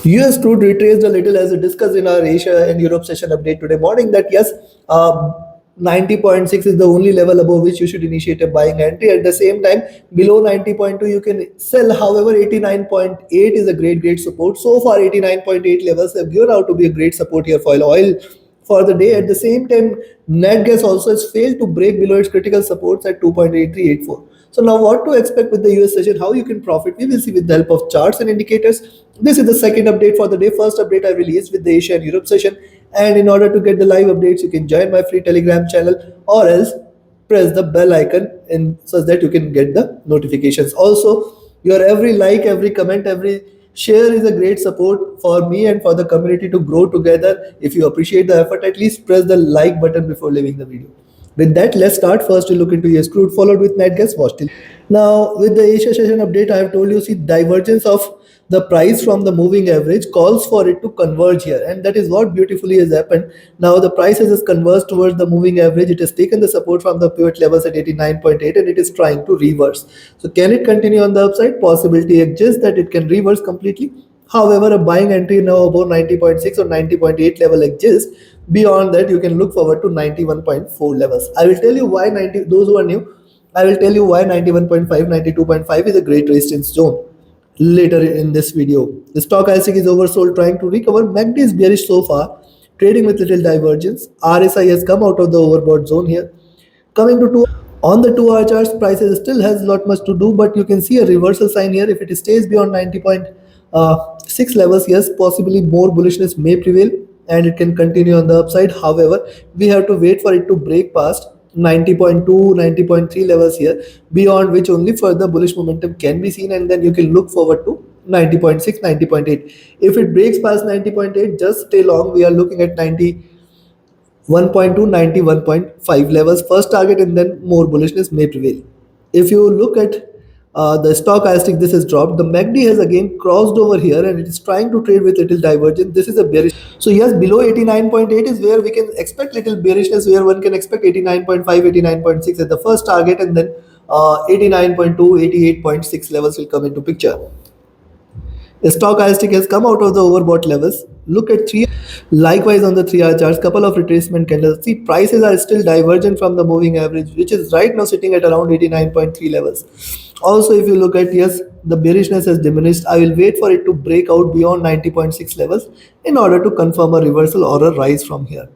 US crude retraced a little as we discussed in our Asia and Europe session update today morning that yes, 90.6 is the only level above which you should initiate a buying entry. At the same time, below 90.2 you can sell. However, 89.8 is a great support. So far, 89.8 levels have given out to be a great support here for oil for the day. At the same time, net gas also has failed to break below its critical supports at 2.8384. So now what to expect with the US session, how you can profit, we will see with the help of charts and indicators. This is the second update for the day. First update I released with the Asia and Europe session. And in order to get the live updates, you can join my free Telegram channel or else press the bell icon in such that you can get the notifications. Also, your every like, every comment, every share is a great support for me and for the community to grow together. If you appreciate the effort, at least press the like button before leaving the video. With that, let's start. First, we look into US crude, followed with net gas. Watch till. Now, with the Asia session update, I have told you, see, divergence of the price from the moving average calls for it to converge here, and that is what beautifully has happened. Now, the price has converged towards the moving average. It has taken the support from the pivot levels at 89.8, and it is trying to reverse. So, can it continue on the upside? Possibility exists that it can reverse completely. However, a buying entry now above 90.6 or 90.8 level exists. Beyond that, you can look forward to 91.4 levels. I will tell you why 90, those who are new, I will tell you why 91.5, 92.5 is a great resistance zone later in this video. The stochastic is oversold trying to recover. MACD is bearish so far, trading with little divergence. RSI has come out of the overbought zone here. Coming to on the 2 hour charts, prices still has lot much to do, but you can see a reversal sign here. If it stays beyond 90.6 levels, yes, possibly more bullishness may prevail and it can continue on the upside. However, we have to wait for it to break past 90.2, 90.3 levels here, beyond which only further bullish momentum can be seen, and then you can look forward to 90.6, 90.8. If it breaks past 90.8, just stay long. We are looking at 91.2, 91.5 levels first target, and then more bullishness may prevail. If you look at the stochastic, this has dropped. The MACD has again crossed over here and it is trying to trade with little divergence. This is a bearish. So yes, below 89.8 is where we can expect little bearishness, where one can expect 89.5, 89.6 as the first target, and then 89.2, 88.6 levels will come into picture. The stochastic has come out of the overbought levels. Look at 3. Likewise, on the 3-hour charts, couple of retracement candles. See, prices are still divergent from the moving average, which is right now sitting at around 89.3 levels. Also, if you look at, yes, the bearishness has diminished. I will wait for it to break out beyond 90.6 levels in order to confirm a reversal or a rise from here.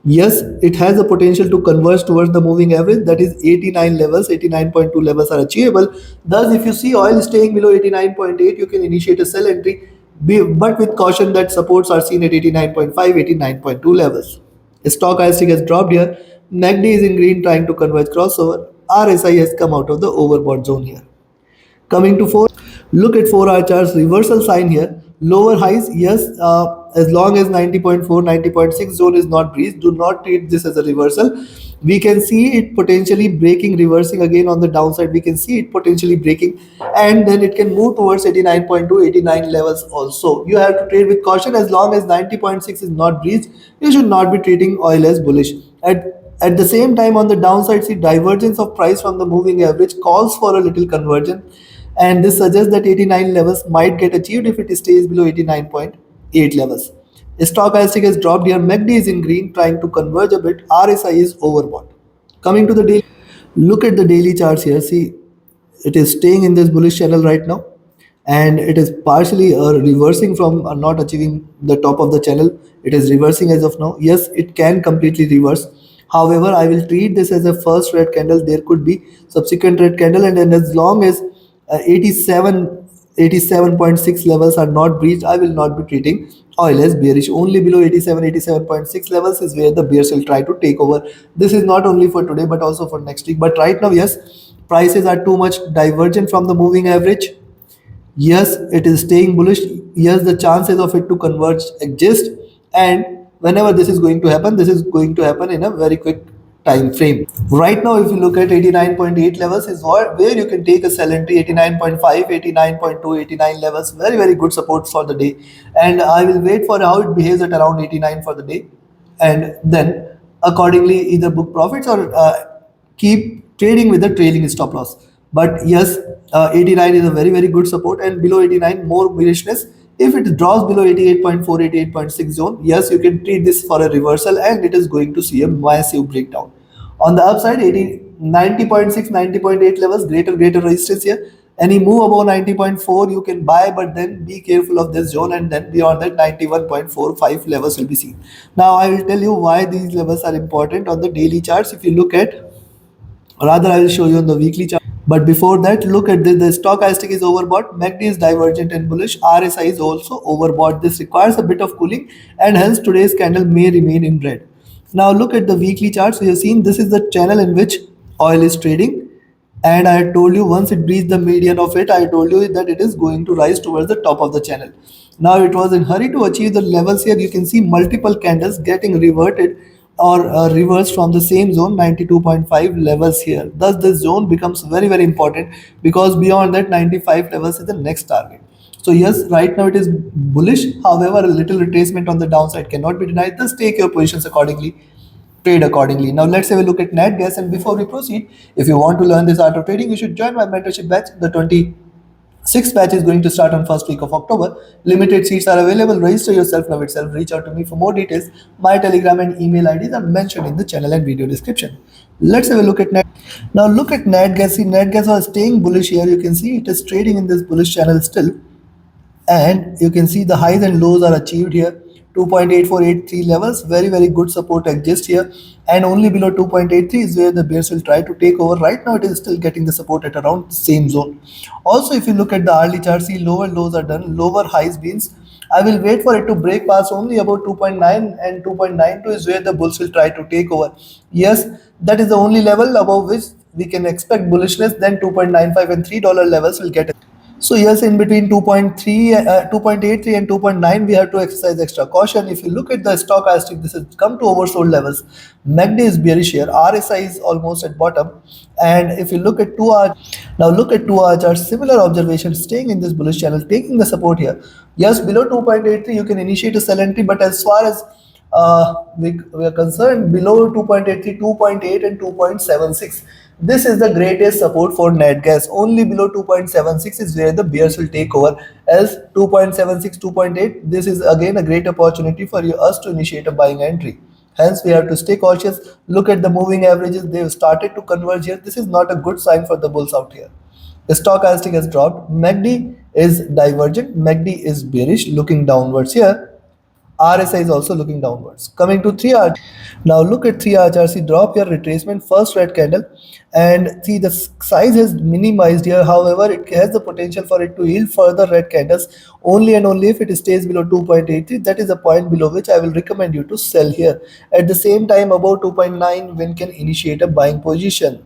Yes, it has the potential to converge towards the moving average, that is 89 levels, 89.2 levels are achievable. Thus, if you see oil staying below 89.8, you can initiate a sell entry, but with caution that supports are seen at 89.5, 89.2 levels. Stochastic has dropped here. MACD is in green trying to converge crossover. RSI has come out of the overbought zone here. Coming to 4, look at 4-hour charts, reversal sign here. Lower highs, yes, as long as 90.4, 90.6 zone is not breached, do not treat this as a reversal. We can see it potentially breaking, reversing again on the downside. We can see it potentially breaking, and then it can move towards 89.2, 89 levels also. You have to trade with caution. As long as 90.6 is not breached, you should not be treating oil as bullish. At the same time, on the downside, see divergence of price from the moving average calls for a little conversion, and this suggests that 89 levels might get achieved if it stays below 89.8 levels. Stochastic has dropped here. MACD is in green, trying to converge a bit. RSI is overbought. Coming to the daily, look at the daily charts here. See, it is staying in this bullish channel right now, and it is partially reversing from not achieving the top of the channel. It is reversing as of now. Yes, it can completely reverse. However, I will treat this as a first red candle. There could be subsequent red candle, and then as long as 87.6 levels are not breached, I will not be treating oil as bearish. Only below 87.6 levels is where the bears will try to take over. This is not only for today but also for next week. But right now, yes, prices are too much divergent from the moving average. Yes, it is staying bullish. Yes, the chances of it to converge exist, and whenever this is going to happen, this is going to happen in a very quick time frame. Right now, if you look at 89.8 levels is where you can take a sell entry. 89.5, 89.2, 89 levels, very good support for the day, and I will wait for how it behaves at around 89 for the day, and then accordingly either book profits or keep trading with the trailing stop loss. But yes, 89 is a very good support, and below 89 more bearishness If it drops below 88.4, 88.6 zone, yes, you can treat this for a reversal and it is going to see a massive breakdown. On the upside, 80, 90.6, 90.8 levels, greater resistance here. Any move above 90.4, you can buy, but then be careful of this zone, and then beyond that 91.45 levels will be seen. Now, I will tell you why these levels are important on the daily charts. If you look at, rather I will show you on the weekly chart. But before that, look at this. The stochastic is overbought, MACD is divergent and bullish, RSI is also overbought. This requires a bit of cooling, and hence today's candle may remain in red. Now look at the weekly charts. We have seen this is the channel in which oil is trading, and I had told you once it breached the median of it, I told you that it is going to rise towards the top of the channel. Now it was in hurry to achieve the levels here. You can see multiple candles getting reverted or reversed from the same zone, 92.5 levels here. Thus this zone becomes very important, because beyond that 95 levels is the next target. So yes, right now it is bullish. However, a little retracement on the downside cannot be denied. Just take your positions accordingly, trade accordingly. Now let's have a look at net gas. And before we proceed, if you want to learn this art of trading, you should join my mentorship batch. The 26th batch is going to start on first week of October. Limited seats are available. Register yourself now itself. Reach out to me for more details. My Telegram and email IDs are mentioned in the channel and video description. Let's have a look at net. Now look at net gas. See, net gas was staying bullish here. You can see it is trading in this bullish channel still, and you can see the highs and lows are achieved here. 2.8483 levels, very good support exists here, and only below 2.83 is where the bears will try to take over. Right now it is still getting the support at around the same zone. Also, if you look at the hourly chart, see lower lows are done, lower highs means I will wait for it to break past only about 2.9, and 2.92 is where the bulls will try to take over. Yes, that is the only level above which we can expect bullishness. Then 2.95 and $3 levels will get. So yes, in between 2.83 and 2.9, we have to exercise extra caution. If you look at the stochastic, this has come to oversold levels. MACD is bearish here. RSI is almost at bottom. And if you look at 2 hour, now look at 2 hour charts, similar observation, staying in this bullish channel, taking the support here. Yes, below 2.83, you can initiate a sell entry, but as far as we are concerned, below 2.83, 2.8 and 2.76, this is the greatest support for net gas. Only below 2.76 is where the bears will take over. Else 2.76, 2.8, this is again a great opportunity for us to initiate a buying entry. Hence we have to stay cautious. Look at the moving averages, they have started to converge here. This is not a good sign for the bulls out here. The stochastic has dropped, MACD is divergent, MACD is bearish, looking downwards here. RSI is also looking downwards. Coming to 3 hour. Now look at 3 hour chart. See, drop here, retracement, first red candle, and see the size has minimized here. However, it has the potential for it to yield further red candles only and only if it stays below 2.83. That is a point below which I will recommend you to sell here. At the same time, above 2.9, one can initiate a buying position.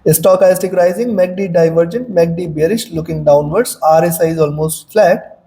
Stochastic rising, MACD divergent, MACD bearish, looking downwards. RSI is almost flat.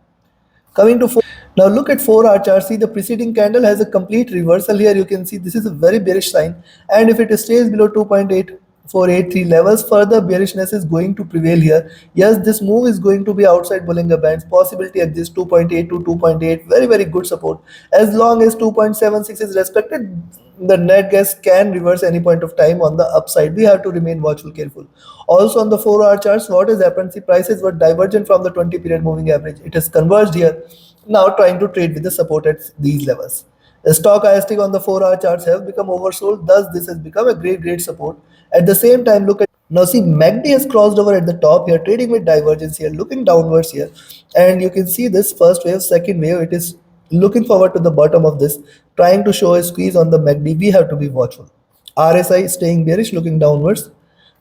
Coming to 4. Now look at 4 hour chart. See, the preceding candle has a complete reversal here. You can see this is a very bearish sign, and if it stays below 2.8483 levels, further bearishness is going to prevail here. Yes, this move is going to be outside Bollinger Bands. Possibility exists 2.8 to 2.8. Very good support. As long as 2.76 is respected, the net gas can reverse any point of time on the upside. We have to remain watchful, careful. Also on the 4 hour charts, what has happened? See, prices were divergent from the 20 period moving average. It has converged here. Now trying to trade with the support at these levels. The stochastic on the 4 hour charts have become oversold. Thus, this has become a great support. At the same time, look at, now see, MACD has crossed over at the top here, trading with divergence here, looking downwards here. And you can see this first wave, second wave, it is looking forward to the bottom of this, trying to show a squeeze on the MACD. We have to be watchful. RSI staying bearish, looking downwards.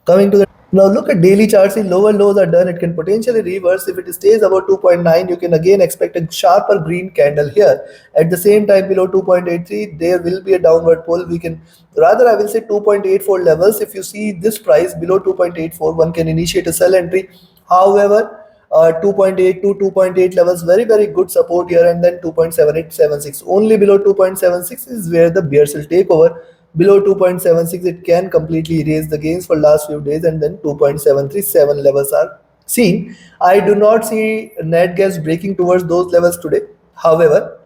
Coming to the, now look at daily charts. See, lower lows are done. It can potentially reverse. If it stays above 2.9, you can again expect a sharper green candle here. At the same time, below 2.83, there will be a downward pull. We can, rather I will say 2.84 levels. If you see this price below 2.84, one can initiate a sell entry. However, 2.8 to 2.8 levels, very good support here, and then 2.7876. Only below 2.76 is where the bears will take over. Below 2.76, it can completely erase the gains for last few days, and then 2.737 levels are seen. I do not see net gas breaking towards those levels today. However,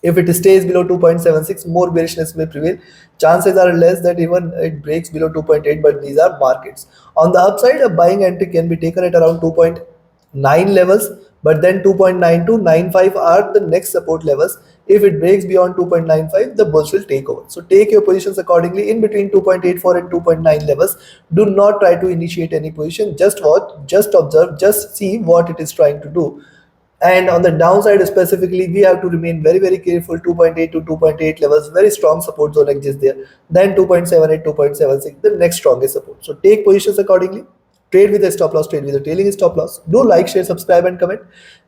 if it stays below 2.76, more bearishness may prevail. Chances are less that even it breaks below 2.8, but these are markets. On the upside, a buying entry can be taken at around 2.9 levels. but then 2.9295 are the next support levels. If it breaks beyond 2.95, the bulls will take over. So take your positions accordingly in between 2.84 and 2.9 levels. Do not try to initiate any position. Just watch, just observe, just see what it is trying to do. And on the downside specifically, we have to remain very careful. 2.8 to 2.8 levels, very strong support zone exists there. Then 2.78, 2.76, the next strongest support. So take positions accordingly. Trade with a stop loss, trade with a trailing stop loss. Do like, share, subscribe, and comment.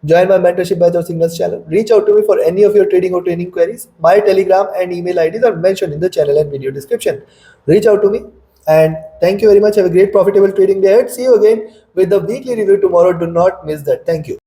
Join my mentorship batch or signals channel. Reach out to me for any of your trading or training queries. My Telegram and email IDs are mentioned in the channel and video description. Reach out to me. And thank you very much. Have a great profitable trading day ahead. See you again with the weekly review tomorrow. Do not miss that. Thank you.